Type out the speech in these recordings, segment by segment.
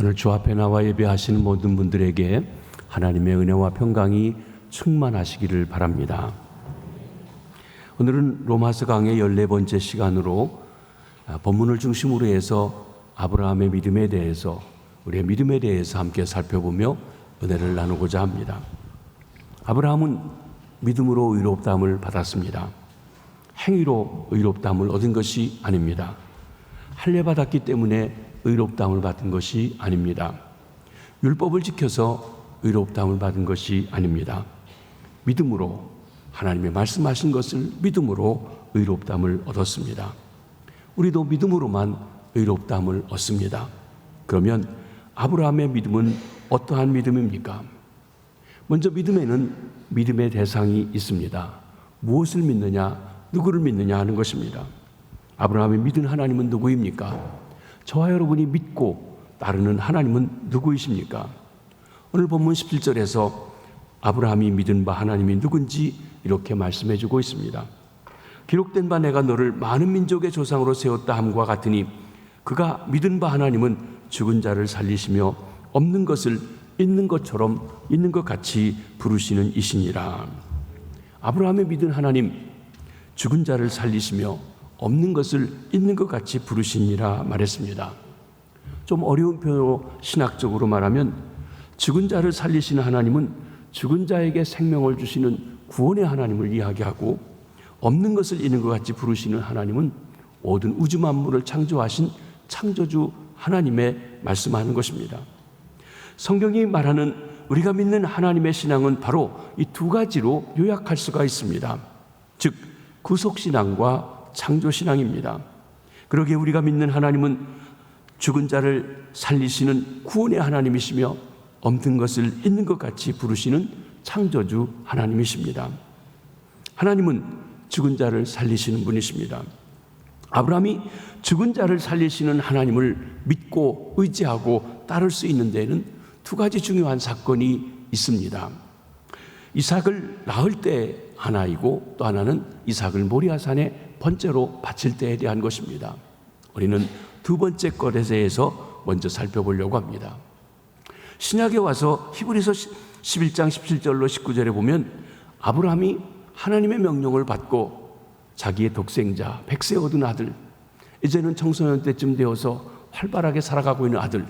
오늘 주 앞에 나와 예배하시는 모든 분들에게 하나님의 은혜와 평강이 충만하시기를 바랍니다. 오늘은 로마서 강의 14번째 시간으로 본문을 중심으로 해서 아브라함의 믿음에 대해서, 우리의 믿음에 대해서 함께 살펴보며 은혜를 나누고자 합니다. 아브라함은 믿음으로 의롭다함을 받았습니다. 행위로 의롭다함을 얻은 것이 아닙니다. 할례 받았기 때문에 의롭다함을 받은 것이 아닙니다. 율법을 지켜서 의롭다함을 받은 것이 아닙니다. 믿음으로 하나님의 말씀하신 것을 믿음으로 의롭다함을 얻었습니다. 우리도 믿음으로만 의롭다함을 얻습니다. 그러면 아브라함의 믿음은 어떠한 믿음입니까? 먼저 믿음에는 믿음의 대상이 있습니다. 무엇을 믿느냐, 누구를 믿느냐 하는 것입니다. 아브라함이 믿은 하나님은 누구입니까? 저와 여러분이 믿고 따르는 하나님은 누구이십니까? 오늘 본문 17절에서 아브라함이 믿은 바 하나님이 누군지 이렇게 말씀해 주고 있습니다. 기록된 바 내가 너를 많은 민족의 조상으로 세웠다 함과 같으니 그가 믿은 바 하나님은 죽은 자를 살리시며 없는 것을 있는 것처럼 있는 것 같이 부르시는 이시니라. 아브라함의 믿은 하나님, 죽은 자를 살리시며 없는 것을 있는 것 같이 부르시니라 말했습니다. 좀 어려운 표현으로 신학적으로 말하면 죽은 자를 살리시는 하나님은 죽은 자에게 생명을 주시는 구원의 하나님을 이야기하고, 없는 것을 있는 것 같이 부르시는 하나님은 모든 우주 만물을 창조하신 창조주 하나님의 말씀하는 것입니다. 성경이 말하는 우리가 믿는 하나님의 신앙은 바로 이 두 가지로 요약할 수가 있습니다. 즉 구속신앙과 창조신앙입니다. 그러기에 우리가 믿는 하나님은 죽은 자를 살리시는 구원의 하나님이시며 없는 것을 있는 것 같이 부르시는 창조주 하나님이십니다. 하나님은 죽은 자를 살리시는 분이십니다. 아브라함이 죽은 자를 살리시는 하나님을 믿고 의지하고 따를 수 있는 데에는 두 가지 중요한 사건이 있습니다. 이삭을 낳을 때 하나이고, 또 하나는 이삭을 모리아산에 번째로 바칠 때에 대한 것입니다. 우리는 두 번째 것에 대해서 먼저 살펴보려고 합니다. 신약에 와서 히브리서 11장 17절로 19절에 보면 아브라함이 하나님의 명령을 받고 자기의 독생자 백세 얻은 아들, 이제는 청소년 때쯤 되어서 활발하게 살아가고 있는 아들,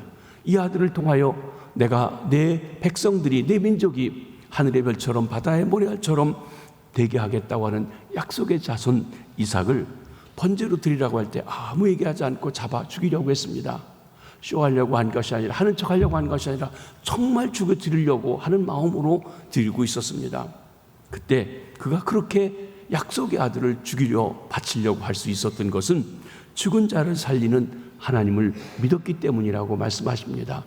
이 아들을 통하여 내가 내 백성들이, 내 민족이 하늘의 별처럼 바다의 모래알처럼 되게 하겠다고 하는 약속의 자손 이삭을 번제로 드리라고 할 때 아무 얘기하지 않고 잡아 죽이려고 했습니다. 쇼하려고 한 것이 아니라, 하는 척하려고 한 것이 아니라 정말 죽여 드리려고 하는 마음으로 드리고 있었습니다. 그때 그가 그렇게 약속의 아들을 죽이려 바치려고 할 수 있었던 것은 죽은 자를 살리는 하나님을 믿었기 때문이라고 말씀하십니다.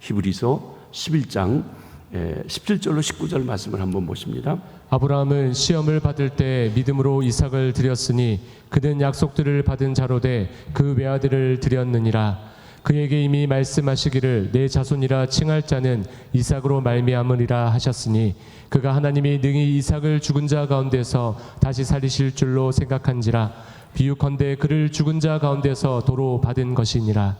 히브리서 11장 17절로 19절 말씀을 한번 보십니다. 아브라함은 시험을 받을 때 믿음으로 이삭을 드렸으니 그는 약속들을 받은 자로 돼 그 외아들을 드렸느니라. 그에게 이미 말씀하시기를 내 자손이라 칭할 자는 이삭으로 말미암으리라 하셨으니 그가 하나님이 능히 이삭을 죽은 자 가운데서 다시 살리실 줄로 생각한지라. 비유컨대 그를 죽은 자 가운데서 도로 받은 것이니라.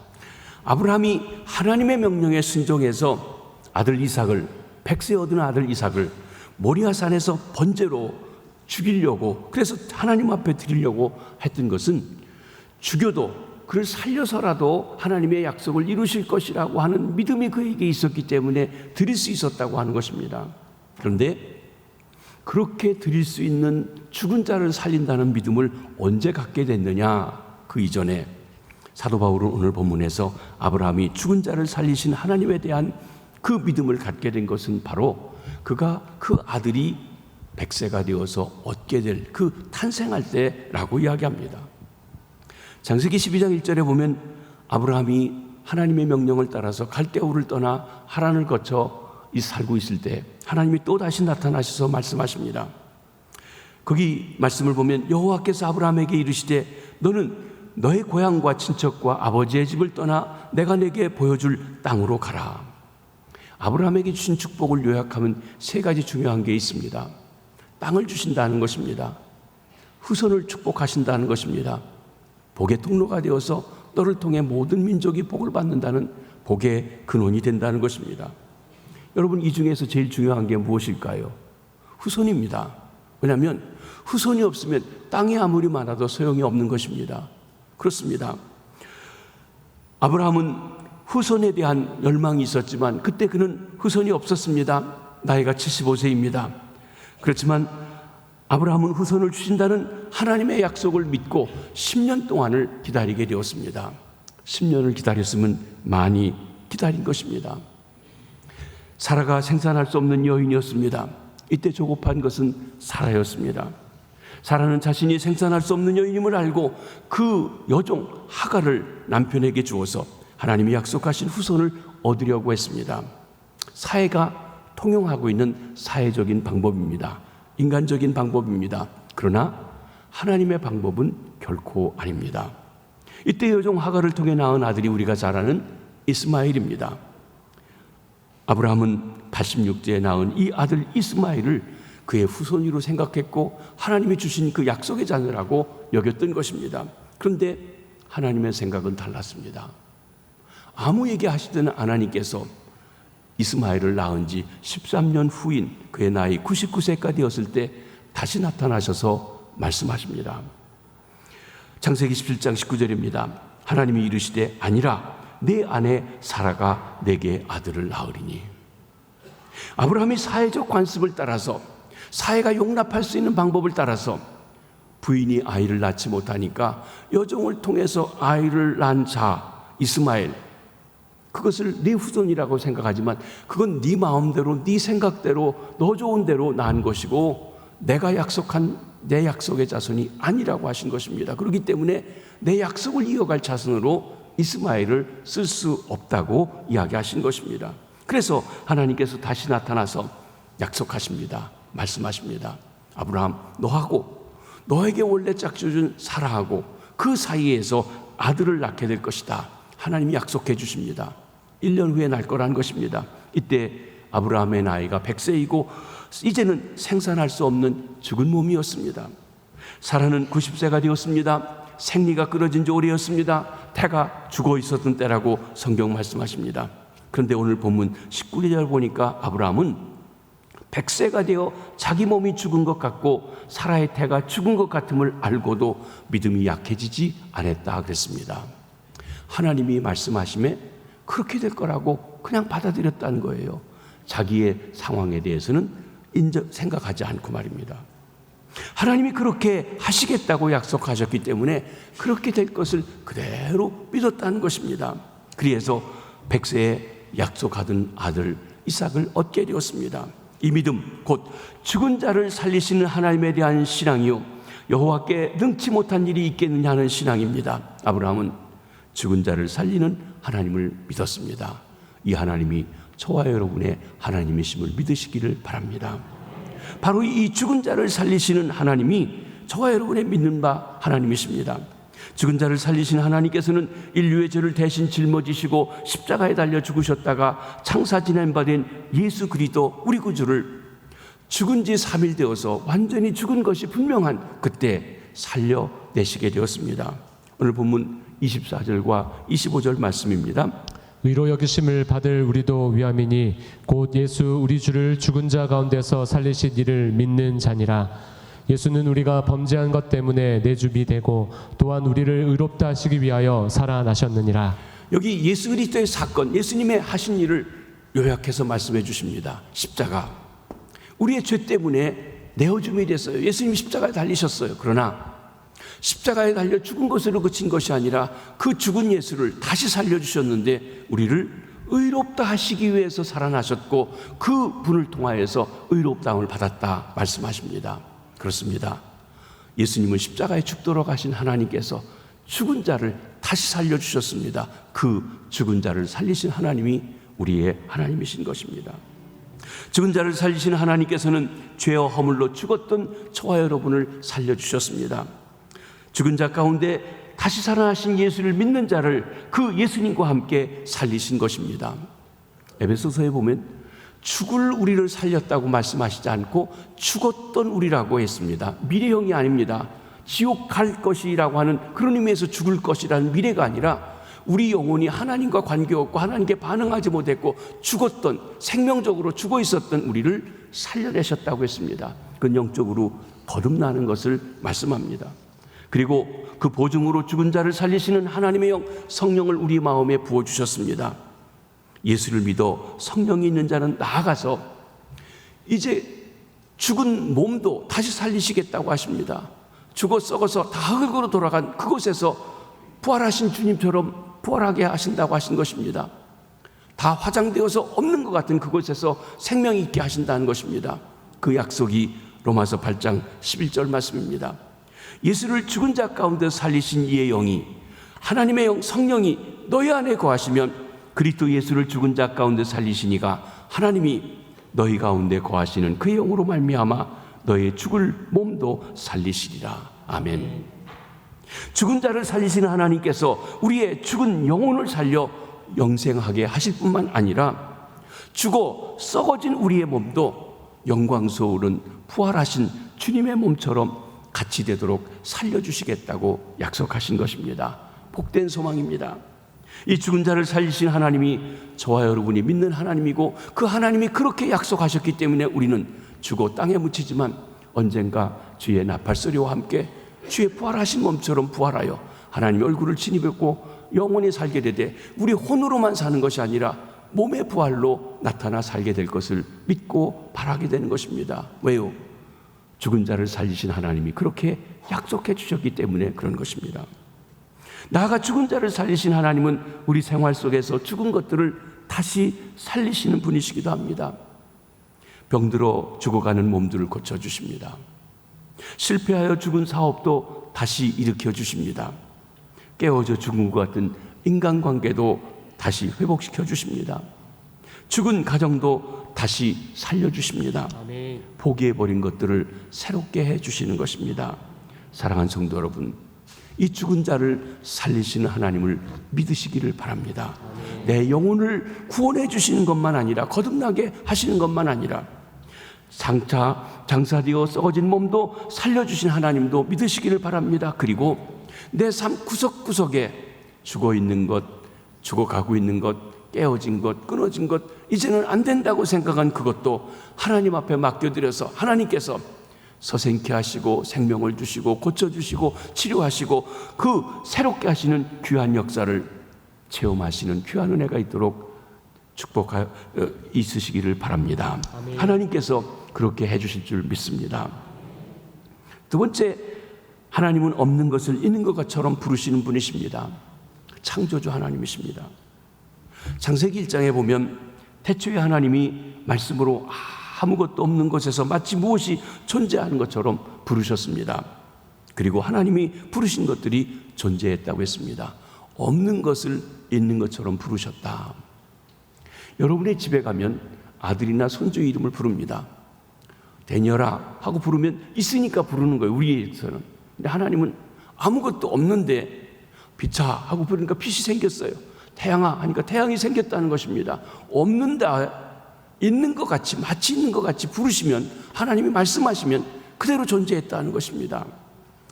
아브라함이 하나님의 명령에 순종해서 아들 이삭을, 백세 얻은 아들 이삭을 모리아산에서 번제로 죽이려고, 그래서 하나님 앞에 드리려고 했던 것은 죽여도 그를 살려서라도 하나님의 약속을 이루실 것이라고 하는 믿음이 그에게 있었기 때문에 드릴 수 있었다고 하는 것입니다. 그런데 그렇게 드릴 수 있는 죽은 자를 살린다는 믿음을 언제 갖게 됐느냐? 그 이전에 사도 바울은 오늘 본문에서 아브라함이 죽은 자를 살리신 하나님에 대한 그 믿음을 갖게 된 것은 바로 그가 그 아들이 백세가 되어서 얻게 될 그 탄생할 때라고 이야기합니다. 창세기 12장 1절에 보면 아브라함이 하나님의 명령을 따라서 갈대우를 떠나 하란을 거쳐 살고 있을 때 하나님이 또다시 나타나셔서 말씀하십니다. 거기 말씀을 보면 여호와께서 아브라함에게 이르시되 너는 너의 고향과 친척과 아버지의 집을 떠나 내가 내게 보여줄 땅으로 가라. 아브라함에게 주신 축복을 요약하면 세 가지 중요한 게 있습니다. 땅을 주신다는 것입니다. 후손을 축복하신다는 것입니다. 복의 통로가 되어서 너를 통해 모든 민족이 복을 받는다는 복의 근원이 된다는 것입니다. 여러분, 이 중에서 제일 중요한 게 무엇일까요? 후손입니다. 왜냐하면 후손이 없으면 땅이 아무리 많아도 소용이 없는 것입니다. 그렇습니다. 아브라함은 후손에 대한 열망이 있었지만 그때 그는 후손이 없었습니다. 나이가 75세입니다. 그렇지만 아브라함은 후손을 주신다는 하나님의 약속을 믿고 10년 동안을 기다리게 되었습니다. 10년을 기다렸으면 많이 기다린 것입니다. 사라가 생산할 수 없는 여인이었습니다. 이때 조급한 것은 사라였습니다. 사라는 자신이 생산할 수 없는 여인임을 알고 그 여종 하갈을 남편에게 주어서 하나님이 약속하신 후손을 얻으려고 했습니다. 사회가 통용하고 있는 사회적인 방법입니다. 인간적인 방법입니다. 그러나 하나님의 방법은 결코 아닙니다. 이때 여종 하갈을 통해 낳은 아들이 우리가 잘 아는 이스마엘입니다. 아브라함은 86세에 낳은 이 아들 이스마엘을 그의 후손으로 생각했고 하나님이 주신 그 약속의 자녀라고 여겼던 것입니다. 그런데 하나님의 생각은 달랐습니다. 아무 얘기하시던 하나님께서 이스마엘을 낳은 지 13년 후인 그의 나이 99세가 되었을 때 다시 나타나셔서 말씀하십니다. 창세기 17장 19절입니다. 하나님이 이르시되 아니라 내 아내 사라가 내게 아들을 낳으리니. 아브라함이 사회적 관습을 따라서 사회가 용납할 수 있는 방법을 따라서 부인이 아이를 낳지 못하니까 여종을 통해서 아이를 낳은 자 이스마엘, 그것을 네 후손이라고 생각하지만 그건 네 마음대로 네 생각대로 너 좋은 대로 낳은 것이고 내가 약속한 내 약속의 자손이 아니라고 하신 것입니다. 그렇기 때문에 내 약속을 이어갈 자손으로 이스마엘을 쓸 수 없다고 이야기하신 것입니다. 그래서 하나님께서 다시 나타나서 약속하십니다. 말씀하십니다. 아브라함, 너하고 너에게 원래 짝지어준 사라하고 그 사이에서 아들을 낳게 될 것이다. 하나님이 약속해 주십니다. 1년 후에 날 거라는 것입니다. 이때 아브라함의 나이가 100세이고 이제는 생산할 수 없는 죽은 몸이었습니다. 사라는 90세가 되었습니다. 생리가 끊어진 지 오래였습니다. 태가 죽어 있었던 때라고 성경 말씀하십니다. 그런데 오늘 본문 19절 보니까 아브라함은 100세가 되어 자기 몸이 죽은 것 같고 사라의 태가 죽은 것 같음을 알고도 믿음이 약해지지 않았다 그랬습니다. 하나님이 말씀하심에 그렇게 될 거라고 그냥 받아들였다는 거예요. 자기의 상황에 대해서는 생각하지 않고 말입니다. 하나님이 그렇게 하시겠다고 약속하셨기 때문에 그렇게 될 것을 그대로 믿었다는 것입니다. 그래서 100세에 약속하던 아들 이삭을 얻게 되었습니다. 이 믿음 곧 죽은 자를 살리시는 하나님에 대한 신앙이요 여호와께 능치 못한 일이 있겠느냐 하는 신앙입니다. 아브라함은 죽은 자를 살리는 하나님을 믿었습니다. 이 하나님이 저와 여러분의 하나님이심을 믿으시기를 바랍니다. 바로 이 죽은 자를 살리시는 하나님이 저와 여러분의 믿는 바 하나님이십니다. 죽은 자를 살리신 하나님께서는 인류의 죄를 대신 짊어지시고 십자가에 달려 죽으셨다가 창사 지낸 바 된 예수 그리스도 우리 구주를 죽은 지 3일 되어서 완전히 죽은 것이 분명한 그때 살려내시게 되었습니다. 오늘 본문 24절과 25절 말씀입니다. 위로 여기심을 받을 우리도 위함이니 곧 예수 우리 주를 죽은 자 가운데서 살리신 이를 믿는 자니라. 예수는 우리가 범죄한 것 때문에 내주비 되고 또한 우리를 의롭다 하시기 위하여 살아나셨느니라. 여기 예수 그리스도의 사건, 예수님의 하신 일을 요약해서 말씀해 주십니다. 십자가, 우리의 죄 때문에 내어줌이 됐어요. 예수님이 십자가에 달리셨어요. 그러나 십자가에 달려 죽은 것으로 그친 것이 아니라 그 죽은 예수를 다시 살려주셨는데 우리를 의롭다 하시기 위해서 살아나셨고 그 분을 통하여서 의롭다함을 받았다 말씀하십니다. 그렇습니다. 예수님은 십자가에 죽도록 하신 하나님께서 죽은 자를 다시 살려주셨습니다. 그 죽은 자를 살리신 하나님이 우리의 하나님이신 것입니다. 죽은 자를 살리신 하나님께서는 죄와 허물로 죽었던 저와 여러분을 살려주셨습니다. 죽은 자 가운데 다시 살아나신 예수를 믿는 자를 그 예수님과 함께 살리신 것입니다. 에베소서에 보면 죽을 우리를 살렸다고 말씀하시지 않고 죽었던 우리라고 했습니다. 미래형이 아닙니다. 지옥 갈 것이라고 하는 그런 의미에서 죽을 것이라는 미래가 아니라 우리 영혼이 하나님과 관계없고 하나님께 반응하지 못했고 죽었던, 생명적으로 죽어 있었던 우리를 살려내셨다고 했습니다. 그건 영적으로 거듭나는 것을 말씀합니다. 그리고 그 보증으로 죽은 자를 살리시는 하나님의 영, 성령을 우리 마음에 부어주셨습니다. 예수를 믿어 성령이 있는 자는 나아가서 이제 죽은 몸도 다시 살리시겠다고 하십니다. 죽어 썩어서 다 흙으로 돌아간 그곳에서 부활하신 주님처럼 부활하게 하신다고 하신 것입니다. 다 화장되어서 없는 것 같은 그곳에서 생명이 있게 하신다는 것입니다. 그 약속이 로마서 8장 11절 말씀입니다. 예수를 죽은 자 가운데 살리신 이의 영이, 하나님의 영 성령이 너희 안에 거하시면 그리스도 예수를 죽은 자 가운데 살리시니가 하나님이 너희 가운데 거하시는 그의 영으로 말미암아 너의 죽을 몸도 살리시리라. 아멘. 죽은 자를 살리시는 하나님께서 우리의 죽은 영혼을 살려 영생하게 하실 뿐만 아니라 죽어 썩어진 우리의 몸도 영광스러운 부활하신 주님의 몸처럼 같이 되도록 살려주시겠다고 약속하신 것입니다. 복된 소망입니다. 이 죽은 자를 살리신 하나님이 저와 여러분이 믿는 하나님이고 그 하나님이 그렇게 약속하셨기 때문에 우리는 죽어 땅에 묻히지만 언젠가 주의 나팔소리와 함께 주의 부활하신 몸처럼 부활하여 하나님의 얼굴을 진입했고 영원히 살게 되되 우리 혼으로만 사는 것이 아니라 몸의 부활로 나타나 살게 될 것을 믿고 바라게 되는 것입니다. 왜요? 죽은 자를 살리신 하나님이 그렇게 약속해 주셨기 때문에 그런 것입니다. 나아가 죽은 자를 살리신 하나님은 우리 생활 속에서 죽은 것들을 다시 살리시는 분이시기도 합니다. 병들어 죽어가는 몸들을 고쳐주십니다. 실패하여 죽은 사업도 다시 일으켜 주십니다. 깨어져 죽은 것 같은 인간관계도 다시 회복시켜 주십니다. 죽은 가정도 다시 살려주십니다. 아멘. 포기해버린 것들을 새롭게 해주시는 것입니다. 사랑하는 성도 여러분, 이 죽은 자를 살리시는 하나님을 믿으시기를 바랍니다. 내 영혼을 구원해 주시는 것만 아니라 거듭나게 하시는 것만 아니라 장사되어 썩어진 몸도 살려주신 하나님도 믿으시기를 바랍니다. 그리고 내 삶 구석구석에 죽어있는 것, 죽어가고 있는 것, 깨어진 것, 끊어진 것, 이제는 안 된다고 생각한 그것도 하나님 앞에 맡겨드려서 하나님께서 서생케 하시고 생명을 주시고 고쳐주시고 치료하시고 그 새롭게 하시는 귀한 역사를 체험하시는 귀한 은혜가 있도록 축복하여 있으시기를 바랍니다. 아멘. 하나님께서 그렇게 해주실 줄 믿습니다. 두 번째, 하나님은 없는 것을 있는 것처럼 부르시는 분이십니다. 창조주 하나님이십니다. 창세기 1장에 보면 태초에 하나님이 말씀으로 아무것도 없는 곳에서 마치 무엇이 존재하는 것처럼 부르셨습니다. 그리고 하나님이 부르신 것들이 존재했다고 했습니다. 없는 것을 있는 것처럼 부르셨다. 여러분의 집에 가면 아들이나 손주 이름을 부릅니다. 대녀라 하고 부르면 있으니까 부르는 거예요. 우리에서는. 근데 하나님은 아무것도 없는데 비차 하고 부르니까 빛이 생겼어요. 태양아 하니까 태양이 생겼다는 것입니다. 없는데 있는 것 같이, 마치 있는 것 같이 부르시면, 하나님이 말씀하시면 그대로 존재했다는 것입니다.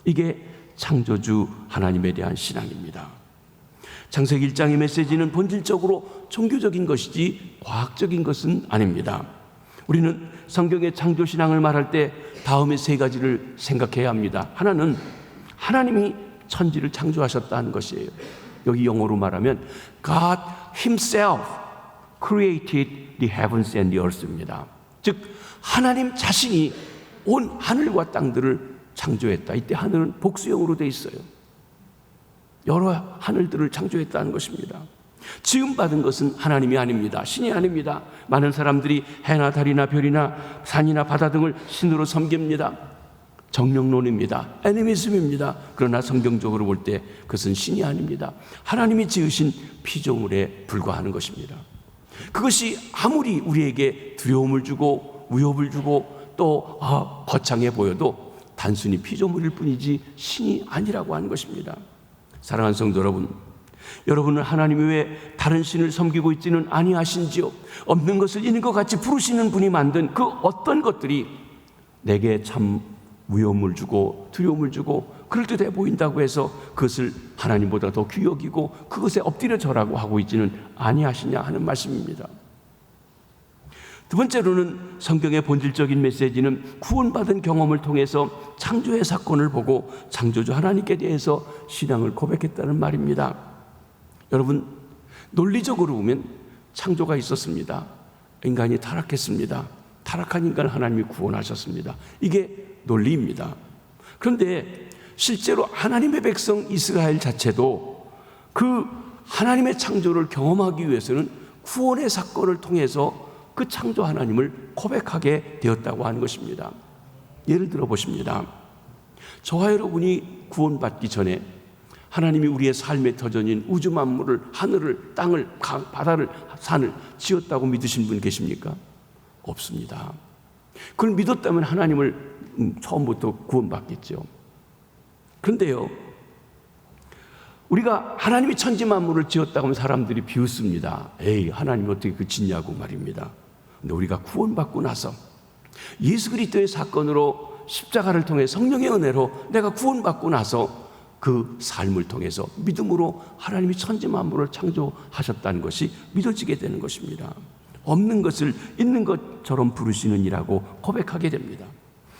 이게 창조주 하나님에 대한 신앙입니다. 창세기 1장의 메시지는 본질적으로 종교적인 것이지 과학적인 것은 아닙니다. 우리는 성경의 창조신앙을 말할 때 다음의 세 가지를 생각해야 합니다. 하나는 하나님이 천지를 창조하셨다는 것이에요. 여기 영어로 말하면 God Himself created the heavens and the earth입니다. 즉 하나님 자신이 온 하늘과 땅들을 창조했다. 이때 하늘은 복수형으로 되어 있어요. 여러 하늘들을 창조했다는 것입니다. 지음받은 것은 하나님이 아닙니다. 신이 아닙니다. 많은 사람들이 해나 달이나 별이나 산이나 바다 등을 신으로 섬깁니다. 정령론입니다. 애니미즘입니다. 그러나 성경적으로 볼 때 그것은 신이 아닙니다. 하나님이 지으신 피조물에 불과하는 것입니다. 그것이 아무리 우리에게 두려움을 주고 위협을 주고 또 거창해 보여도 단순히 피조물일 뿐이지 신이 아니라고 하는 것입니다. 사랑하는 성도 여러분, 여러분은 하나님이 왜 다른 신을 섬기고 있지는 아니하신지요? 없는 것을 있는 것 같이 부르시는 분이 만든 그 어떤 것들이 내게 참 위험을 주고 두려움을 주고 그럴듯해 보인다고 해서 그것을 하나님보다 더 귀히 여기고 그것에 엎드려 절하고 하고 있지는 아니하시냐 하는 말씀입니다. 두 번째로는 성경의 본질적인 메시지는 구원받은 경험을 통해서 창조의 사건을 보고 창조주 하나님께 대해서 신앙을 고백했다는 말입니다. 여러분, 논리적으로 보면 창조가 있었습니다. 인간이 타락했습니다. 타락한 인간을 하나님이 구원하셨습니다. 이게 논리입니다. 그런데 실제로 하나님의 백성 이스라엘 자체도 그 하나님의 창조를 경험하기 위해서는 구원의 사건을 통해서 그 창조 하나님을 고백하게 되었다고 하는 것입니다. 예를 들어 보십니다. 저와 여러분이 구원받기 전에 하나님이 우리의 삶의 터전인 우주 만물을, 하늘을, 땅을, 바다를, 산을 지었다고 믿으신 분 계십니까? 없습니다. 그걸 믿었다면 하나님을 처음부터 구원받겠죠. 그런데요, 우리가 하나님이 천지 만물을 지었다고 하면 사람들이 비웃습니다. 에이, 하나님이 어떻게 그 짓냐고 말입니다. 근데 우리가 구원받고 나서 예수 그리스도의 사건으로 십자가를 통해 성령의 은혜로 내가 구원받고 나서 그 삶을 통해서 믿음으로 하나님이 천지 만물을 창조하셨다는 것이 믿어지게 되는 것입니다. 없는 것을 있는 것처럼 부르시는 이라고 고백하게 됩니다.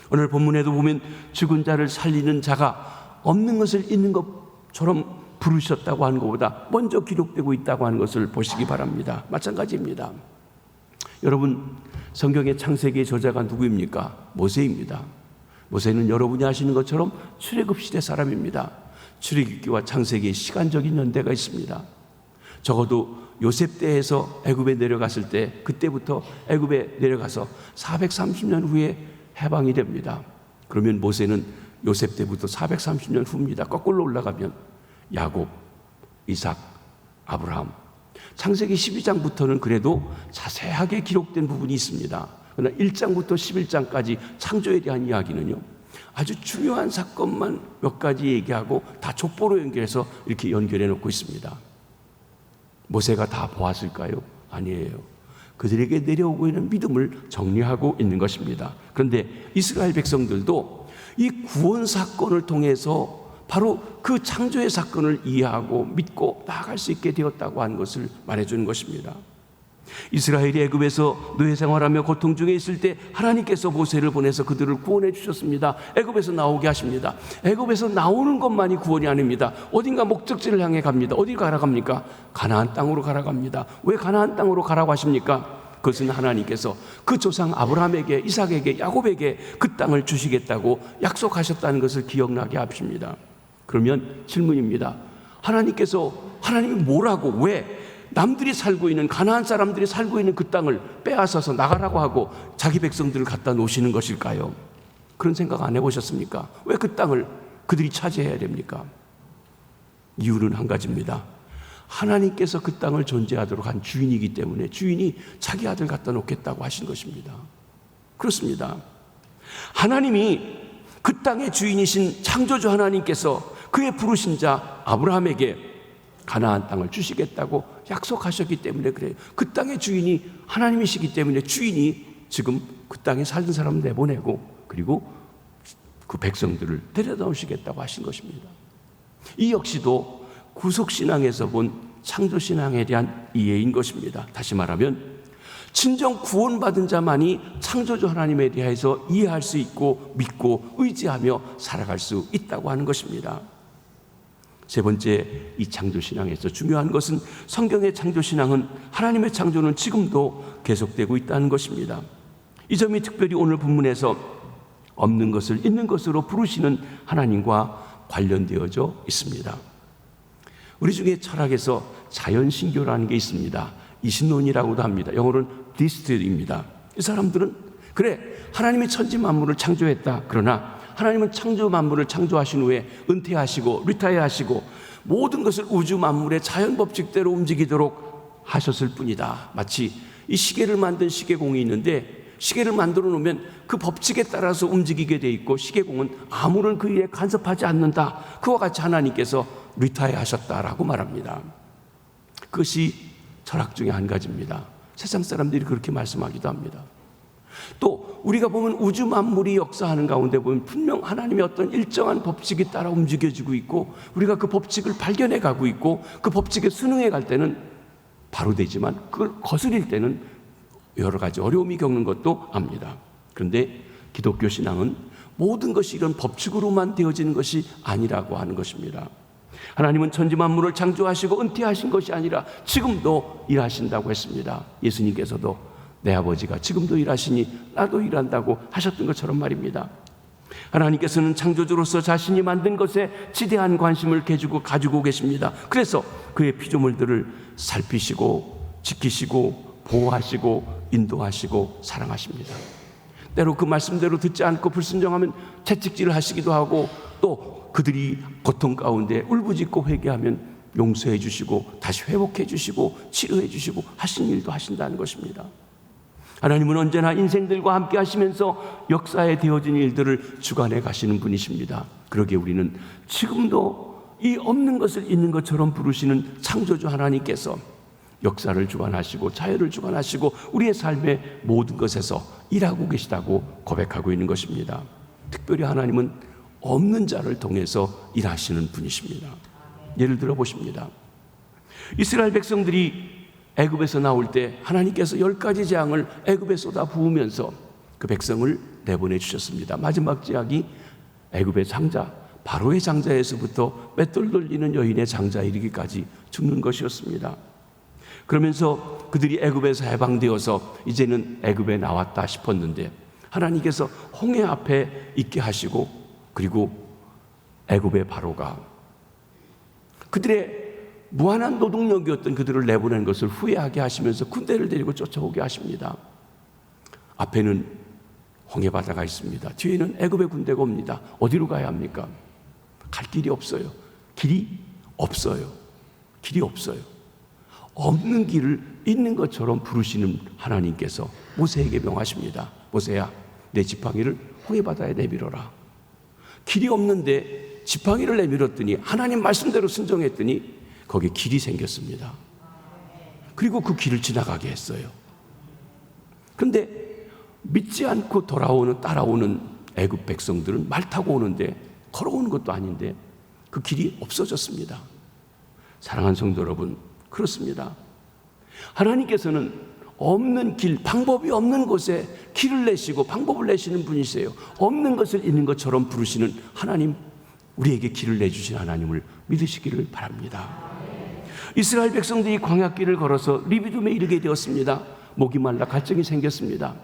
오늘 본문에도 보면 죽은 자를 살리는 자가 없는 것을 있는 것처럼 부르셨다고 하는 것보다 먼저 기록되고 있다고 하는 것을 보시기 바랍니다. 마찬가지입니다. 여러분, 성경의 창세기의 저자가 누구입니까? 모세입니다. 모세는 여러분이 아시는 것처럼 출애굽 시대 사람입니다. 출애굽기와 창세기의 시간적인 연대가 있습니다. 적어도 요셉 때에서 애굽에 내려갔을 때 그때부터 애굽에 내려가서 430년 후에 해방이 됩니다. 그러면 모세는 요셉 때부터 430년 후입니다. 거꾸로 올라가면 야곱, 이삭, 아브라함. 창세기 12장부터는 그래도 자세하게 기록된 부분이 있습니다. 그러나 1장부터 11장까지 창조에 대한 이야기는요, 아주 중요한 사건만 몇 가지 얘기하고 다 족보로 연결해서 이렇게 연결해 놓고 있습니다. 모세가 다 보았을까요? 아니에요. 그들에게 내려오고 있는 믿음을 정리하고 있는 것입니다. 그런데 이스라엘 백성들도 이 구원 사건을 통해서 바로 그 창조의 사건을 이해하고 믿고 나아갈 수 있게 되었다고 하는 것을 말해주는 것입니다. 이스라엘이 애굽에서 노예 생활하며 고통 중에 있을 때 하나님께서 모세를 보내서 그들을 구원해 주셨습니다. 애굽에서 나오게 하십니다. 애굽에서 나오는 것만이 구원이 아닙니다. 어딘가 목적지를 향해 갑니다. 어디 가라 갑니까? 가나안 땅으로 가라 갑니다. 왜 가나안 땅으로 가라고 하십니까? 그것은 하나님께서 그 조상 아브라함에게, 이삭에게, 야곱에게 그 땅을 주시겠다고 약속하셨다는 것을 기억나게 하십니다. 그러면 질문입니다. 하나님이 뭐라고, 왜 남들이 살고 있는, 가나안 사람들이 살고 있는 그 땅을 빼앗아서 나가라고 하고 자기 백성들을 갖다 놓으시는 것일까요? 그런 생각 안 해보셨습니까? 왜 그 땅을 그들이 차지해야 됩니까? 이유는 한 가지입니다. 하나님께서 그 땅을 존재하도록 한 주인이기 때문에 주인이 자기 아들 갖다 놓겠다고 하신 것입니다. 그렇습니다. 하나님이 그 땅의 주인이신 창조주 하나님께서 그의 부르신 자 아브라함에게 가나안 땅을 주시겠다고 약속하셨기 때문에 그래요. 그 땅의 주인이 하나님이시기 때문에 주인이 지금 그 땅에 살던 사람을 내보내고 그리고 그 백성들을 데려다 오시겠다고 하신 것입니다. 이 역시도 구속신앙에서 본 창조신앙에 대한 이해인 것입니다. 다시 말하면 진정 구원받은 자만이 창조주 하나님에 대해서 이해할 수 있고 믿고 의지하며 살아갈 수 있다고 하는 것입니다. 세 번째, 이 창조신앙에서 중요한 것은 성경의 창조신앙은 하나님의 창조는 지금도 계속되고 있다는 것입니다. 이 점이 특별히 오늘 본문에서 없는 것을 있는 것으로 부르시는 하나님과 관련되어져 있습니다. 우리 중에 철학에서 자연신교라는 게 있습니다. 이신론이라고도 합니다. 영어로는 디스트입니다. 이 사람들은 그래, 하나님이 천지 만물을 창조했다. 그러나 하나님은 창조 만물을 창조하신 후에 은퇴하시고 리타이어하시고 모든 것을 우주 만물의 자연 법칙대로 움직이도록 하셨을 뿐이다. 마치 이 시계를 만든 시계공이 있는데 시계를 만들어 놓으면 그 법칙에 따라서 움직이게 돼 있고 시계공은 아무런 그 일에 간섭하지 않는다. 그와 같이 하나님께서 리타이어하셨다라고 말합니다. 그것이 철학 중에 한 가지입니다. 세상 사람들이 그렇게 말씀하기도 합니다. 또 우리가 보면 우주 만물이 역사하는 가운데 보면 분명 하나님의 어떤 일정한 법칙이 따라 움직여지고 있고, 우리가 그 법칙을 발견해 가고 있고, 그 법칙에 순응해 갈 때는 바로 되지만 그걸 거스릴 때는 여러 가지 어려움이 겪는 것도 압니다. 그런데 기독교 신앙은 모든 것이 이런 법칙으로만 되어지는 것이 아니라고 하는 것입니다. 하나님은 천지 만물을 창조하시고 은퇴하신 것이 아니라 지금도 일하신다고 했습니다. 예수님께서도 내 아버지가 지금도 일하시니 나도 일한다고 하셨던 것처럼 말입니다. 하나님께서는 창조주로서 자신이 만든 것에 지대한 관심을 가지고 계십니다. 그래서 그의 피조물들을 살피시고 지키시고 보호하시고 인도하시고 사랑하십니다. 때로 그 말씀대로 듣지 않고 불순종하면 채찍질을 하시기도 하고, 또 그들이 고통 가운데 울부짖고 회개하면 용서해 주시고 다시 회복해 주시고 치료해 주시고 하신 일도 하신다는 것입니다. 하나님은 언제나 인생들과 함께 하시면서 역사에 되어진 일들을 주관해 가시는 분이십니다. 그러기에 우리는 지금도 이 없는 것을 있는 것처럼 부르시는 창조주 하나님께서 역사를 주관하시고 자유를 주관하시고 우리의 삶의 모든 것에서 일하고 계시다고 고백하고 있는 것입니다. 특별히 하나님은 없는 자를 통해서 일하시는 분이십니다. 예를 들어 보십니다. 이스라엘 백성들이 애굽에서 나올 때 하나님께서 10가지 재앙을 애굽에 쏟아 부으면서 그 백성을 내보내 주셨습니다. 마지막 재앙이 애굽의 장자, 바로의 장자에서부터 맷돌 돌리는 여인의 장자에 이르기까지 죽는 것이었습니다. 그러면서 그들이 애굽에서 해방되어서 이제는 애굽에 나왔다 싶었는데 하나님께서 홍해 앞에 있게 하시고, 그리고 애굽의 바로가 그들의 무한한 노동력이었던 그들을 내보낸 것을 후회하게 하시면서 군대를 데리고 쫓아오게 하십니다. 앞에는 홍해 바다가 있습니다. 뒤에는 애굽의 군대가 옵니다. 어디로 가야 합니까? 갈 길이 없어요. 길이 없어요. 길이 없어요. 없는 길을 있는 것처럼 부르시는 하나님께서 모세에게 명하십니다. 모세야, 내 지팡이를 홍해 바다에 내밀어라. 길이 없는데 지팡이를 내밀었더니 하나님 말씀대로 순종했더니 거기에 길이 생겼습니다. 그리고 그 길을 지나가게 했어요. 그런데 믿지 않고 따라오는 애굽 백성들은 말 타고 오는데, 걸어오는 것도 아닌데 그 길이 없어졌습니다. 사랑하는 성도 여러분, 그렇습니다. 하나님께서는 없는 길, 방법이 없는 곳에 길을 내시고 방법을 내시는 분이세요. 없는 것을 있는 것처럼 부르시는 하나님, 우리에게 길을 내주신 하나님을 믿으시기를 바랍니다. 이스라엘 백성들이 광야길을 걸어서 리비딤에 이르게 되었습니다. 목이 말라 갈증이 생겼습니다.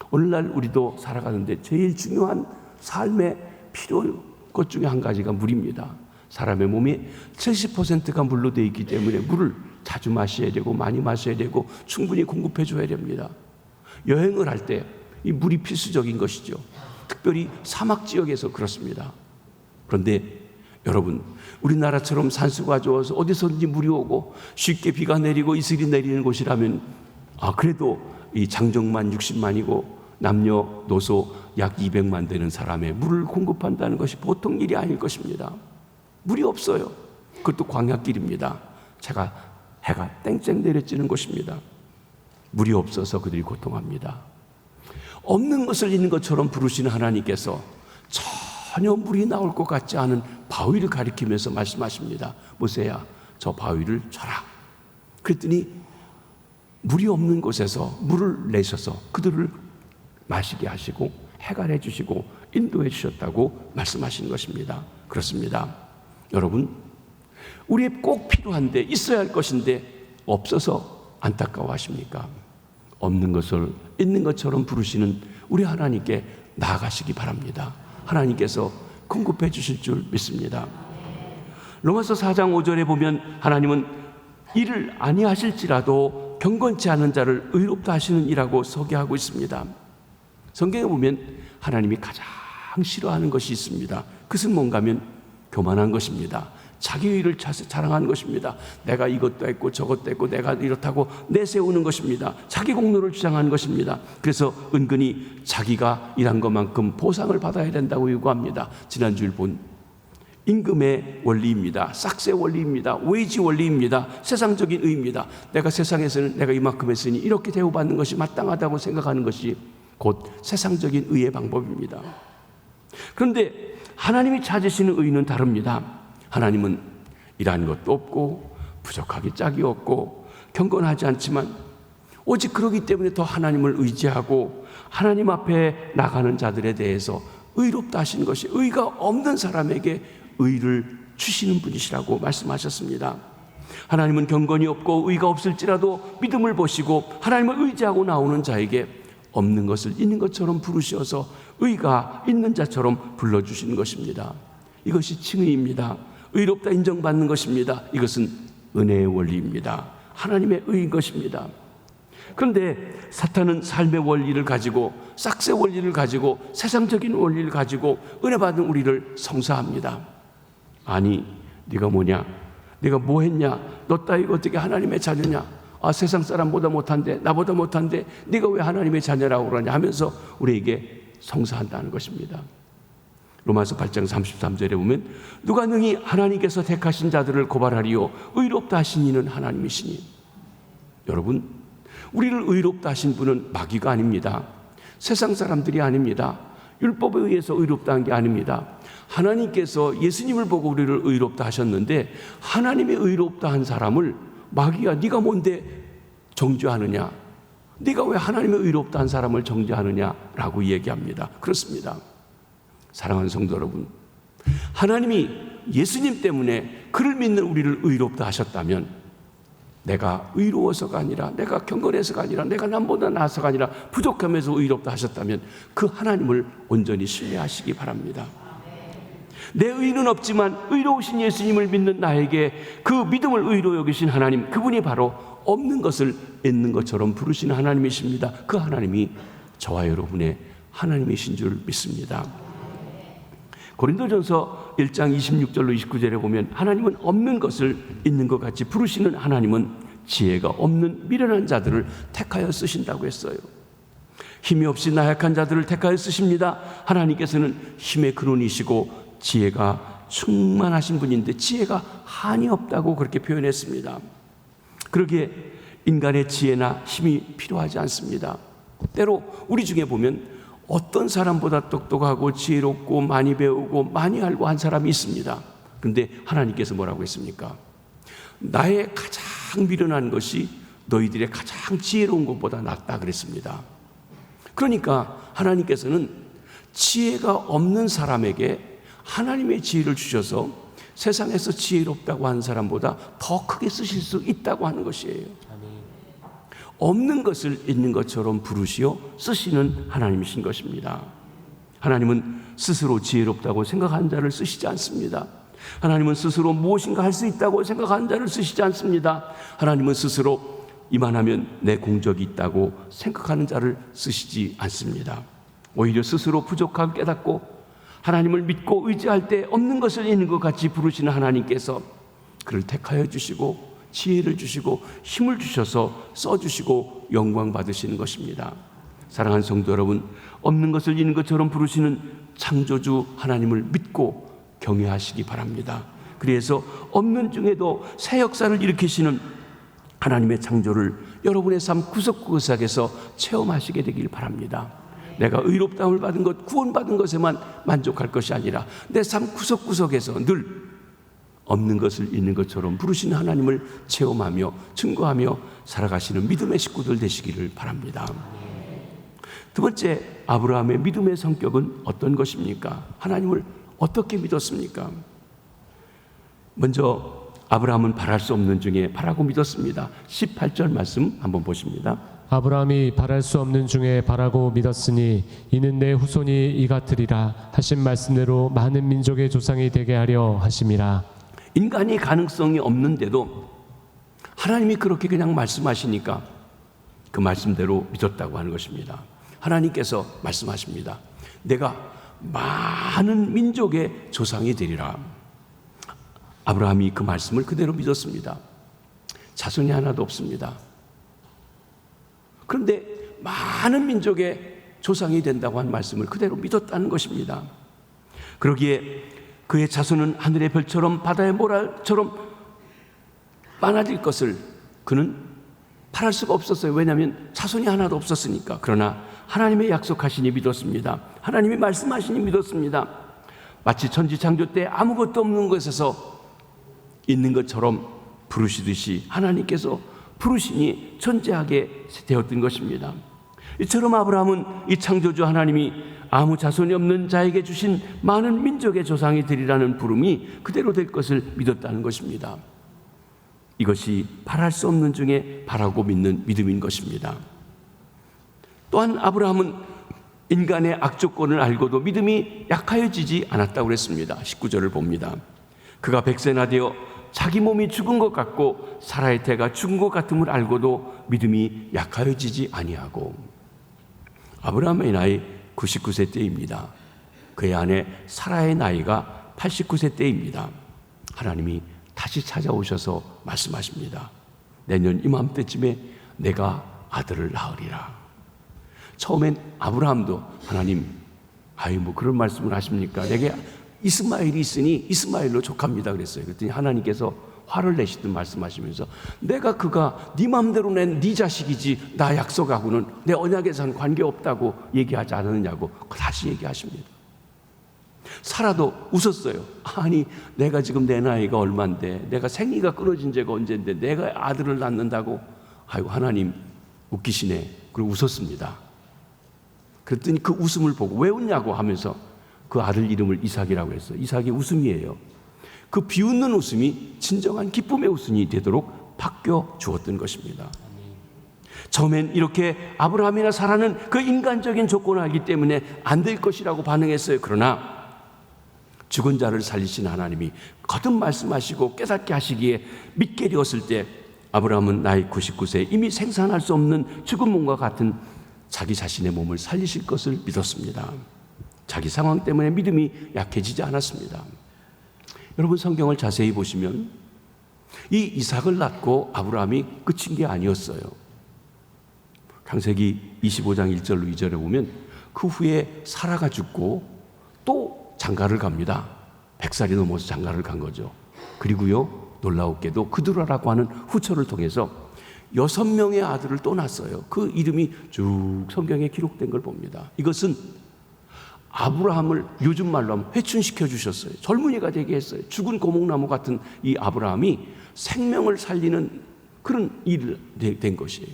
오늘날 우리도 살아가는데 제일 중요한 삶의 필요 것 중에 한 가지가 물입니다. 사람의 몸이 70%가 물로 되어 있기 때문에 물을 자주 마셔야 되고 많이 마셔야 되고 충분히 공급해 줘야 됩니다. 여행을 할 때 이 물이 필수적인 것이죠. 특별히 사막 지역에서 그렇습니다. 그런데 여러분, 우리나라처럼 산수가 좋아서 어디서든지 물이 오고 쉽게 비가 내리고 이슬이 내리는 곳이라면 그래도 이 장정만 60만이고 남녀노소 약 200만 되는 사람의 물을 공급한다는 것이 보통 일이 아닐 것입니다. 물이 없어요. 그것도 광야길입니다. 해가 땡땡 내려지는 곳입니다. 물이 없어서 그들이 고통합니다. 없는 것을 있는 것처럼 부르시는 하나님께서 전혀 물이 나올 것 같지 않은 바위를 가리키면서 말씀하십니다. 모세야, 저 바위를 쳐라. 그랬더니 물이 없는 곳에서 물을 내셔서 그들을 마시게 하시고 해갈해 주시고 인도해 주셨다고 말씀하시는 것입니다. 그렇습니다. 여러분, 우리에 꼭 필요한데 있어야 할 것인데 없어서 안타까워하십니까? 없는 것을 있는 것처럼 부르시는 우리 하나님께 나아가시기 바랍니다. 하나님께서 공급해 주실 줄 믿습니다. 로마서 4장 5절에 보면 하나님은 일을 아니하실지라도 경건치 않은 자를 의롭다 하시는 이라고 소개하고 있습니다. 성경에 보면 하나님이 가장 싫어하는 것이 있습니다. 그것은 뭔가 하면 교만한 것입니다. 자기 의를 자랑하는 것입니다. 내가 이것도 했고 저것도 했고 내가 이렇다고 내세우는 것입니다. 자기 공로를 주장하는 것입니다. 그래서 은근히 자기가 일한 것만큼 보상을 받아야 된다고 요구합니다. 지난주에 본 임금의 원리입니다. 싹세 원리입니다. 웨이지 원리입니다. 세상적인 의입니다. 내가 세상에서는 내가 이만큼 했으니 이렇게 대우받는 것이 마땅하다고 생각하는 것이 곧 세상적인 의의 방법입니다. 그런데 하나님이 찾으시는 의는 다릅니다. 하나님은 일하는 것도 없고 부족하기 짝이 없고 경건하지 않지만 오직 그러기 때문에 더 하나님을 의지하고 하나님 앞에 나가는 자들에 대해서 의롭다 하시는 것이 의가 없는 사람에게 의를 주시는 분이시라고 말씀하셨습니다. 하나님은 경건이 없고 의가 없을지라도 믿음을 보시고 하나님을 의지하고 나오는 자에게 없는 것을 있는 것처럼 부르셔서 의가 있는 자처럼 불러주시는 것입니다. 이것이 칭의입니다. 의롭다 인정받는 것입니다. 이것은 은혜의 원리입니다. 하나님의 의인 것입니다. 그런데 사탄은 삶의 원리를 가지고 싹새 원리를 가지고 세상적인 원리를 가지고 은혜 받은 우리를 성사합니다. 아니 네가 뭐냐? 네가 뭐 했냐? 너 따위가 어떻게 하나님의 자녀냐? 아, 세상 사람보다 못한데 나보다 못한데 네가 왜 하나님의 자녀라고 그러냐 하면서 우리에게 성사한다는 것입니다. 로마서 8장 33절에 보면 누가 능히 하나님께서 택하신 자들을 고발하리요 의롭다 하신 이는 하나님이시니. 여러분, 우리를 의롭다 하신 분은 마귀가 아닙니다. 세상 사람들이 아닙니다. 율법에 의해서 의롭다 한 게 아닙니다. 하나님께서 예수님을 보고 우리를 의롭다 하셨는데 하나님의 의롭다 한 사람을 마귀가 네가 뭔데 정죄하느냐? 네가 왜 하나님의 의롭다 한 사람을 정죄하느냐라고 얘기합니다. 그렇습니다. 사랑하는 성도 여러분, 하나님이 예수님 때문에 그를 믿는 우리를 의롭다 하셨다면 내가 의로워서가 아니라 내가 경건해서가 아니라 내가 남보다 나아서가 아니라 부족함에서 의롭다 하셨다면 그 하나님을 온전히 신뢰하시기 바랍니다. 내 의는 없지만 의로우신 예수님을 믿는 나에게 그 믿음을 의로 여기신 하나님, 그분이 바로 없는 것을 있는 것처럼 부르시는 하나님이십니다. 그 하나님이 저와 여러분의 하나님이신 줄 믿습니다. 고린도전서 1장 26절로 29절에 보면 하나님은 없는 것을 있는 것 같이 부르시는 하나님은 지혜가 없는 미련한 자들을 택하여 쓰신다고 했어요. 힘이 없이 나약한 자들을 택하여 쓰십니다. 하나님께서는 힘의 근원이시고 지혜가 충만하신 분인데 지혜가 한이 없다고 그렇게 표현했습니다. 그러기에 인간의 지혜나 힘이 필요하지 않습니다. 때로 우리 중에 보면 어떤 사람보다 똑똑하고 지혜롭고 많이 배우고 많이 알고 한 사람이 있습니다. 그런데 하나님께서 뭐라고 했습니까? 나의 가장 미련한 것이 너희들의 가장 지혜로운 것보다 낫다 그랬습니다. 그러니까 하나님께서는 지혜가 없는 사람에게 하나님의 지혜를 주셔서 세상에서 지혜롭다고 하는 사람보다 더 크게 쓰실 수 있다고 하는 것이에요. 없는 것을 있는 것처럼 부르시어 쓰시는 하나님이신 것입니다. 하나님은 스스로 지혜롭다고 생각하는 자를 쓰시지 않습니다. 하나님은 스스로 무엇인가 할 수 있다고 생각하는 자를 쓰시지 않습니다. 하나님은 스스로 이만하면 내 공적이 있다고 생각하는 자를 쓰시지 않습니다. 오히려 스스로 부족함을 깨닫고 하나님을 믿고 의지할 때 없는 것을 있는 것 같이 부르시는 하나님께서 그를 택하여 주시고 지혜를 주시고 힘을 주셔서 써주시고 영광 받으시는 것입니다. 사랑하는 성도 여러분, 없는 것을 있는 것처럼 부르시는 창조주 하나님을 믿고 경외하시기 바랍니다. 그래서 없는 중에도 새 역사를 일으키시는 하나님의 창조를 여러분의 삶 구석구석에서 체험하시게 되길 바랍니다. 내가 의롭다움을 받은 것, 구원받은 것에만 만족할 것이 아니라 내 삶 구석구석에서 늘 없는 것을 있는 것처럼 부르시는 하나님을 체험하며 증거하며 살아가시는 믿음의 식구들 되시기를 바랍니다. 두 번째, 아브라함의 믿음의 성격은 어떤 것입니까? 하나님을 어떻게 믿었습니까? 먼저 아브라함은 바랄 수 없는 중에 바라고 믿었습니다. 18절 말씀 한번 보십니다. 아브라함이 바랄 수 없는 중에 바라고 믿었으니 이는 내 후손이 이 같으리라 하신 말씀대로 많은 민족의 조상이 되게 하려 하심이라. 인간이 가능성이 없는데도 하나님이 그렇게 그냥 말씀하시니까 그 말씀대로 믿었다고 하는 것입니다. 하나님께서 말씀하십니다. 내가 많은 민족의 조상이 되리라. 아브라함이 그 말씀을 그대로 믿었습니다. 자손이 하나도 없습니다. 그런데 많은 민족의 조상이 된다고 한 말씀을 그대로 믿었다는 것입니다. 그러기에 그의 자손은 하늘의 별처럼 바다의 모래처럼 많아질 것을 그는 팔할 수가 없었어요. 왜냐하면 자손이 하나도 없었으니까. 그러나 하나님의 약속하시니 믿었습니다. 하나님이 말씀하시니 믿었습니다. 마치 천지창조 때 아무것도 없는 것에서 있는 것처럼 부르시듯이 하나님께서 부르시니 존재하게 되었던 것입니다. 이처럼 아브라함은 이 창조주 하나님이 아무 자손이 없는 자에게 주신 많은 민족의 조상이 되리라는 부름이 그대로 될 것을 믿었다는 것입니다. 이것이 바랄 수 없는 중에 바라고 믿는 믿음인 것입니다. 또한 아브라함은 인간의 악조건을 알고도 믿음이 약하여지지 않았다고 그랬습니다. 19절을 봅니다. 그가 100세나 되어 자기 몸이 죽은 것 같고 사라의 태가 죽은 것 같음을 알고도 믿음이 약하여지지 아니하고. 아브라함의 나이 99세 때입니다. 그의 아내 사라의 나이가 89세 때입니다. 하나님이 다시 찾아오셔서 말씀하십니다. 내년 이맘때쯤에 내가 아들을 낳으리라. 처음엔 아브라함도 하나님, 뭐 그런 말씀을 하십니까? 내게 이스마엘이 있으니 이스마엘로 족합니다 그랬어요. 그랬더니 하나님께서 화를 내시듯 말씀하시면서 내가 그가 네 마음대로 낸 네 자식이지 나 약속하고는 내 언약에서는 관계없다고 얘기하지 않았느냐고 다시 얘기하십니다. 사라도 웃었어요. 아니 내가 지금 내 나이가 얼만데 내가 생리가 끊어진 지가 언젠데 내가 아들을 낳는다고. 아이고 하나님 웃기시네. 그리고 웃었습니다. 그랬더니 그 웃음을 보고 왜 웃냐고 하면서 그 아들 이름을 이삭이라고 했어요. 이삭이 웃음이에요. 그 비웃는 웃음이 진정한 기쁨의 웃음이 되도록 바뀌어 주었던 것입니다. 처음엔 이렇게 아브라함이나 사라는 그 인간적인 조건을 알기 때문에 안 될 것이라고 반응했어요. 그러나 죽은 자를 살리신 하나님이 거듭 말씀하시고 깨닫게 하시기에 믿게 되었을 때 아브라함은 나이 99세 이미 생산할 수 없는 죽은 몸과 같은 자기 자신의 몸을 살리실 것을 믿었습니다. 자기 상황 때문에 믿음이 약해지지 않았습니다. 여러분 성경을 자세히 보시면 이 이삭을 낳고 아브라함이 끝인 게 아니었어요. 창세기 25장 1절로 2절에 보면 그 후에 사라가 죽고 또 장가를 갑니다. 100살이 넘어서 장가를 간 거죠. 그리고요 놀라웠게도 그두라라고 하는 후처를 통해서 6명의 아들을 또 낳았어요. 그 이름이 쭉 성경에 기록된 걸 봅니다. 이것은 아브라함을 요즘 말로 하면 회춘시켜 주셨어요. 젊은이가 되게 했어요. 죽은 고목나무 같은 이 아브라함이 생명을 살리는 그런 일을 된 것이에요.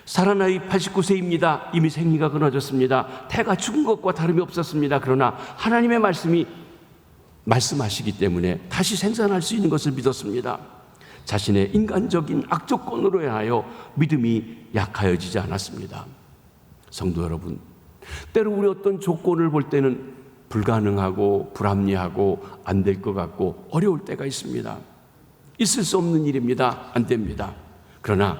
사라 나이 89세입니다. 이미 생리가 끊어졌습니다. 태가 죽은 것과 다름이 없었습니다. 그러나 하나님의 말씀이 말씀하시기 때문에 다시 생산할 수 있는 것을 믿었습니다. 자신의 인간적인 악조건으로 인하여 믿음이 약하여지지 않았습니다. 성도 여러분, 때로 우리 어떤 조건을 볼 때는 불가능하고 불합리하고 안 될 것 같고 어려울 때가 있습니다. 있을 수 없는 일입니다. 안 됩니다. 그러나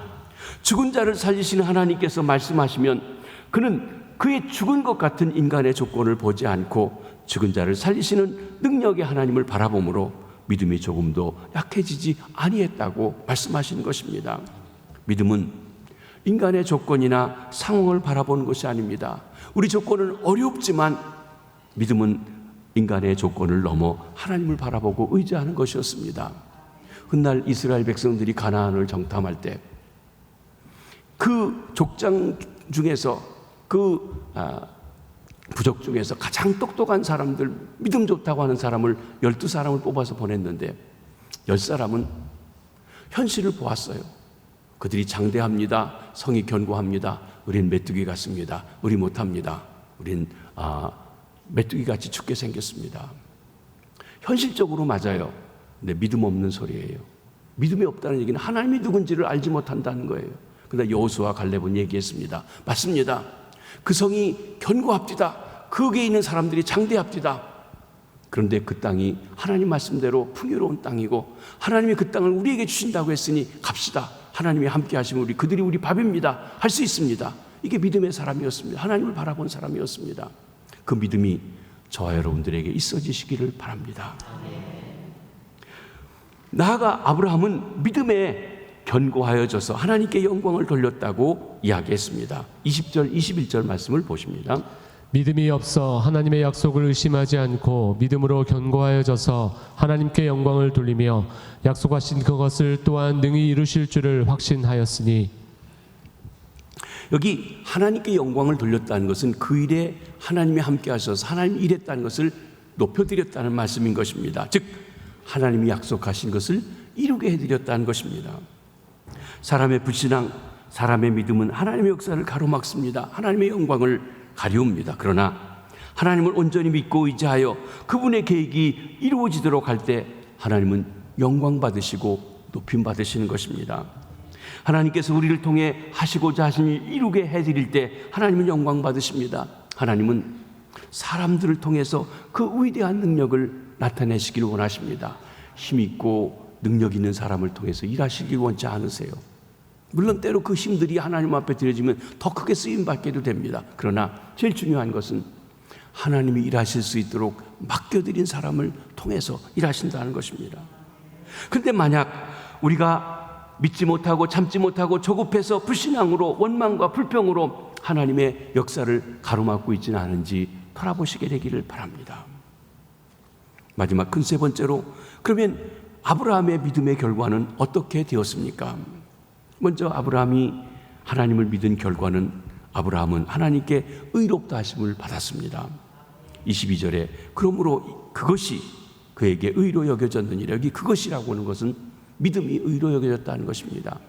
죽은 자를 살리시는 하나님께서 말씀하시면 그는 그의 죽은 것 같은 인간의 조건을 보지 않고 죽은 자를 살리시는 능력의 하나님을 바라보므로 믿음이 조금도 약해지지 아니했다고 말씀하시는 것입니다. 믿음은 인간의 조건이나 상황을 바라보는 것이 아닙니다. 우리 조건은 어렵지만 믿음은 인간의 조건을 넘어 하나님을 바라보고 의지하는 것이었습니다. 훗날 이스라엘 백성들이 가나안을 정탐할 때 그 족장 중에서 그 부족 중에서 가장 똑똑한 사람들, 믿음 좋다고 하는 사람을 12사람을 뽑아서 보냈는데 10사람은 현실을 보았어요. 그들이 장대합니다. 성이 견고합니다. 우린 메뚜기 같습니다. 우리 못합니다. 우린 메뚜기같이 죽게 생겼습니다. 현실적으로 맞아요. 근데 믿음 없는 소리예요. 믿음이 없다는 얘기는 하나님이 누군지를 알지 못한다는 거예요. 그러나 여호수아와 갈렙은 얘기했습니다. 맞습니다. 그 성이 견고합디다. 거기에 있는 사람들이 장대합디다. 그런데 그 땅이 하나님 말씀대로 풍요로운 땅이고 하나님이 그 땅을 우리에게 주신다고 했으니 갑시다. 하나님이 함께 하시면 그들이 우리 밥입니다. 할 수 있습니다. 이게 믿음의 사람이었습니다. 하나님을 바라본 사람이었습니다. 그 믿음이 저와 여러분들에게 있어지시기를 바랍니다. 나아가 아브라함은 믿음에 견고하여져서 하나님께 영광을 돌렸다고 이야기했습니다. 20절, 21절 말씀을 보십니다. 믿음이 없어 하나님의 약속을 의심하지 않고 믿음으로 견고하여져서 하나님께 영광을 돌리며 약속하신 그것을 또한 능히 이루실 줄을 확신하였으니. 여기 하나님께 영광을 돌렸다는 것은 그 일에 하나님이 함께 하셔서 하나님이 일했다는 것을 높여드렸다는 말씀인 것입니다. 즉 하나님이 약속하신 것을 이루게 해드렸다는 것입니다. 사람의 불신앙, 사람의 믿음은 하나님의 역사를 가로막습니다. 하나님의 영광을 가리웁니다. 그러나 하나님을 온전히 믿고 의지하여 그분의 계획이 이루어지도록 할 때 하나님은 영광 받으시고 높임 받으시는 것입니다. 하나님께서 우리를 통해 하시고자 하신 일 이루게 해드릴 때 하나님은 영광 받으십니다. 하나님은 사람들을 통해서 그 위대한 능력을 나타내시기를 원하십니다. 힘있고 능력 있는 사람을 통해서 일하시길 원치 않으세요. 물론 때로 그 힘들이 하나님 앞에 드려지면 더 크게 쓰임받게도 됩니다. 그러나 제일 중요한 것은 하나님이 일하실 수 있도록 맡겨드린 사람을 통해서 일하신다는 것입니다. 그런데 만약 우리가 믿지 못하고 참지 못하고 조급해서 불신앙으로 원망과 불평으로 하나님의 역사를 가로막고 있지는 않은지 돌아보시게 되기를 바랍니다. 마지막 큰 세 번째로, 그러면 아브라함의 믿음의 결과는 어떻게 되었습니까? 먼저 아브라함이 하나님을 믿은 결과는 아브라함은 하나님께 의롭다 하심을 받았습니다. 22절에 그러므로 그것이 그에게 의로 여겨졌느니라. 여기 그것이라고 하는 것은 믿음이 의로 여겨졌다는 것입니다.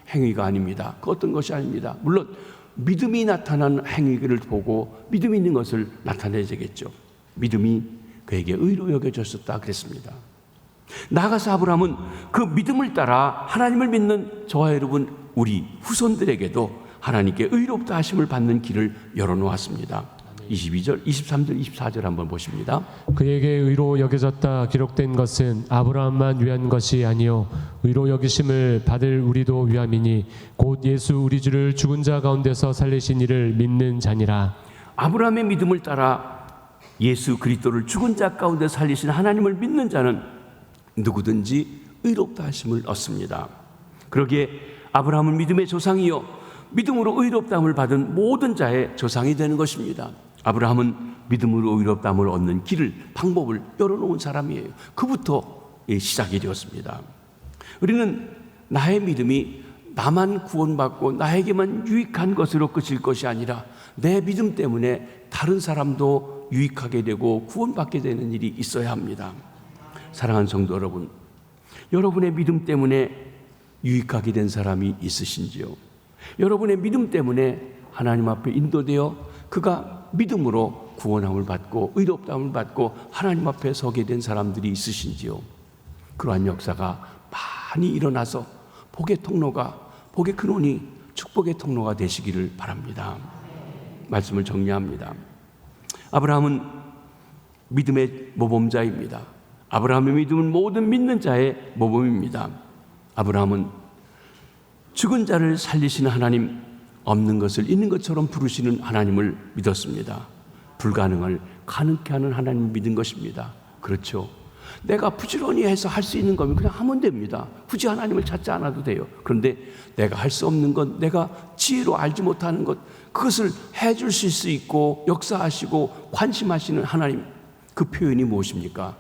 행위가 아닙니다. 그 어떤 것이 아닙니다. 물론 믿음이 나타난 행위를 보고 믿음이 있는 것을 나타내야 되겠죠. 믿음이 그에게 의로 여겨졌었다 그랬습니다. 나아가서 아브라함은 그 믿음을 따라 하나님을 믿는 저와 여러분 우리 후손들에게도 하나님께 의롭다 하심을 받는 길을 열어놓았습니다. 22절, 23절, 24절 한번 보십니다. 그에게 의로 여겨졌다 기록된 것은 아브라함만 위한 것이 아니요 의로 여기심을 받을 우리도 위함이니 곧 예수 우리 주를 죽은 자 가운데서 살리신 이를 믿는 자니라. 아브라함의 믿음을 따라 예수 그리스도를 죽은 자 가운데 살리신 하나님을 믿는 자는 누구든지 의롭다 하심을 얻습니다. 그러기에 아브라함은 믿음의 조상이요 믿음으로 의롭다함을 받은 모든 자의 조상이 되는 것입니다. 아브라함은 믿음으로 의롭다함을 얻는 길을, 방법을 열어놓은 사람이에요. 그부터 시작이 되었습니다. 우리는 나의 믿음이 나만 구원받고 나에게만 유익한 것으로 끝일 것이 아니라 내 믿음 때문에 다른 사람도 유익하게 되고 구원받게 되는 일이 있어야 합니다. 사랑하는 성도 여러분, 여러분의 믿음 때문에 유익하게 된 사람이 있으신지요? 여러분의 믿음 때문에 하나님 앞에 인도되어 그가 믿음으로 구원함을 받고 의롭다함을 받고 하나님 앞에 서게 된 사람들이 있으신지요? 그러한 역사가 많이 일어나서 복의 통로가, 복의 근원이 축복의 통로가 되시기를 바랍니다. 말씀을 정리합니다. 아브라함은 믿음의 모범자입니다. 아브라함의 믿음은 모든 믿는 자의 모범입니다. 아브라함은 죽은 자를 살리시는 하나님, 없는 것을 있는 것처럼 부르시는 하나님을 믿었습니다. 불가능을 가능케 하는 하나님을 믿은 것입니다. 그렇죠. 내가 부지런히 해서 할 수 있는 거면 그냥 하면 됩니다. 굳이 하나님을 찾지 않아도 돼요. 그런데 내가 할 수 없는 것, 내가 지혜로 알지 못하는 것, 그것을 해주실 수 있고 역사하시고 관심하시는 하나님, 그 표현이 무엇입니까?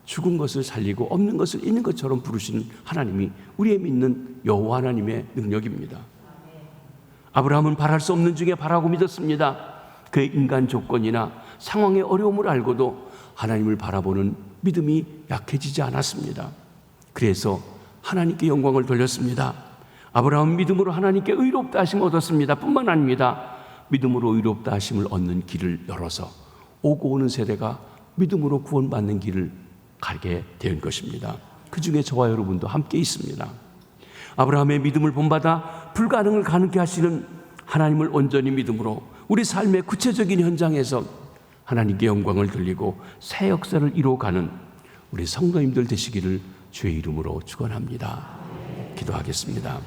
죽은 것을 살리고 없는 것을 있는 것처럼 부르시는 하나님이 우리의 믿는 여호와 하나님의 능력입니다. 아브라함은 바랄 수 없는 중에 바라고 믿었습니다. 그의 인간 조건이나 상황의 어려움을 알고도 하나님을 바라보는 믿음이 약해지지 않았습니다. 그래서 하나님께 영광을 돌렸습니다. 아브라함은 믿음으로 하나님께 의롭다 하심을 얻었습니다. 뿐만 아닙니다. 믿음으로 의롭다 하심을 얻는 길을 열어서 오고 오는 세대가 믿음으로 구원받는 길을 가게 된 것입니다. 그 중에 저와 여러분도 함께 있습니다. 아브라함의 믿음을 본받아 불가능을 가능케 하시는 하나님을 온전히 믿음으로 우리 삶의 구체적인 현장에서 하나님께 영광을 돌리고 새 역사를 이루어가는 우리 성도님들 되시기를 주의 이름으로 축원합니다. 기도하겠습니다.